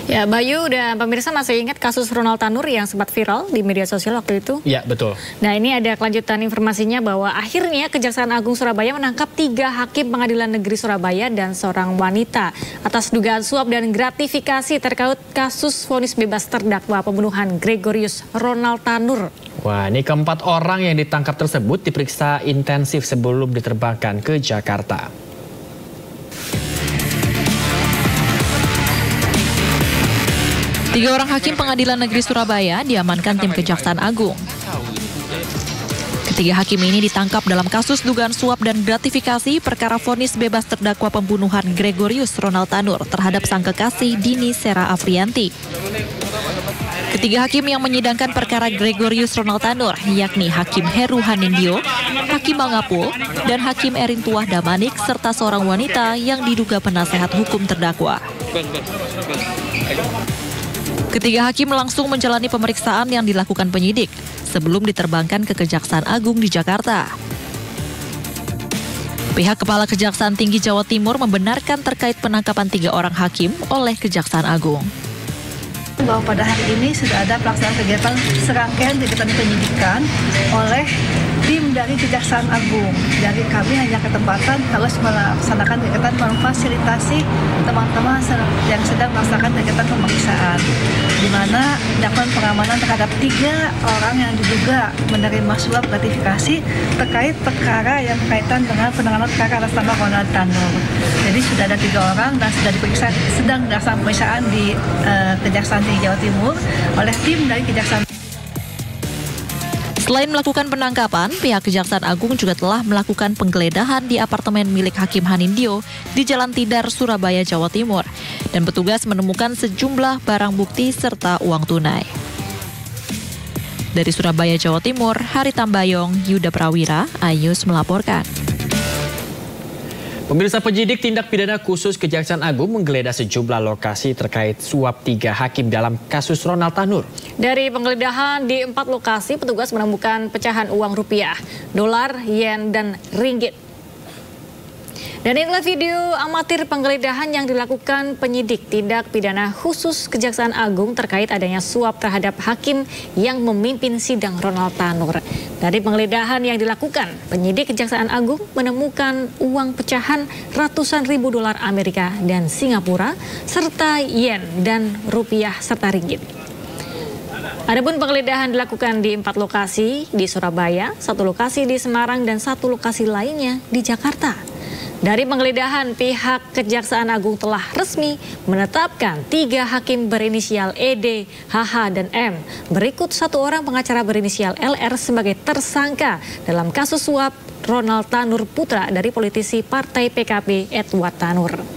Ya, Bayu dan pemirsa masih ingat kasus Ronald Tanur yang sempat viral di media sosial waktu itu? Ya, betul. Nah, ini ada kelanjutan informasinya bahwa akhirnya Kejaksaan Agung Surabaya menangkap 3 hakim Pengadilan Negeri Surabaya dan seorang wanita atas dugaan suap dan gratifikasi terkait kasus vonis bebas terdakwa pembunuhan Gregorius Ronald Tanur. Wah, ini keempat orang yang ditangkap tersebut diperiksa intensif sebelum diterbangkan ke Jakarta. Tiga orang hakim Pengadilan Negeri Surabaya diamankan tim Kejaksaan Agung. Ketiga hakim ini ditangkap dalam kasus dugaan suap dan gratifikasi perkara vonis bebas terdakwa pembunuhan Gregorius Ronald Tanur terhadap sang kekasih Dini Sera Afrianti. Ketiga hakim yang menyidangkan perkara Gregorius Ronald Tanur, yakni Hakim Heru Hanindyo, Hakim Mangapul, dan Hakim Erin Tuah Damanik, serta seorang wanita yang diduga penasehat hukum terdakwa. Ketiga hakim langsung menjalani pemeriksaan yang dilakukan penyidik sebelum diterbangkan ke Kejaksaan Agung di Jakarta. Pihak Kepala Kejaksaan Tinggi Jawa Timur membenarkan terkait penangkapan 3 orang hakim oleh Kejaksaan Agung. Bahwa pada hari ini sudah ada pelaksanaan kegiatan serangkaian kegiatan penyidikan oleh tim dari Kejaksaan Agung. Jadi kami hanya ketempatan harus melaksanakan kegiatan memfasilitasi teman-teman yang sedang melaksanakan kegiatan pemeriksaan, di mana dilakukan pengamanan terhadap 3 orang yang diduga menerima suap gratifikasi terkait perkara yang berkaitan dengan penanganan perkara atas nama Ronald Tanur. Jadi sudah ada 3 orang dan sudah diperiksa, sedang dilaksanakan pemeriksaan di Kejaksaan Tinggi Jawa Timur oleh tim dari Kejaksaan. Selain melakukan penangkapan, pihak Kejaksaan Agung juga telah melakukan penggeledahan di apartemen milik Hakim Hanindyo di Jalan Tidar, Surabaya, Jawa Timur, dan petugas menemukan sejumlah barang bukti serta uang tunai. Dari Surabaya, Jawa Timur, Hari Tambayong, Yuda Prawira, Ayus melaporkan. Pemirsa, penyidik tindak pidana khusus Kejaksaan Agung menggeledah sejumlah lokasi terkait suap 3 hakim dalam kasus Ronald Tanur. Dari penggeledahan di 4 lokasi, petugas menemukan pecahan uang rupiah, dolar, yen, dan ringgit. Dan inilah video amatir penggeledahan yang dilakukan penyidik tindak pidana khusus Kejaksaan Agung terkait adanya suap terhadap hakim yang memimpin sidang Ronald Tanur. Dari penggeledahan yang dilakukan, penyidik Kejaksaan Agung menemukan uang pecahan ratusan ribu dolar Amerika dan Singapura, serta yen dan rupiah serta ringgit. Adapun penggeledahan dilakukan di 4 lokasi di Surabaya, 1 lokasi di Semarang, dan 1 lokasi lainnya di Jakarta. Dari penggeledahan, pihak Kejaksaan Agung telah resmi menetapkan 3 hakim berinisial ED, HH, dan M. Berikut 1 orang pengacara berinisial LR sebagai tersangka dalam kasus suap Ronald Tanur putra dari politisi Partai PKB Edward Tanur.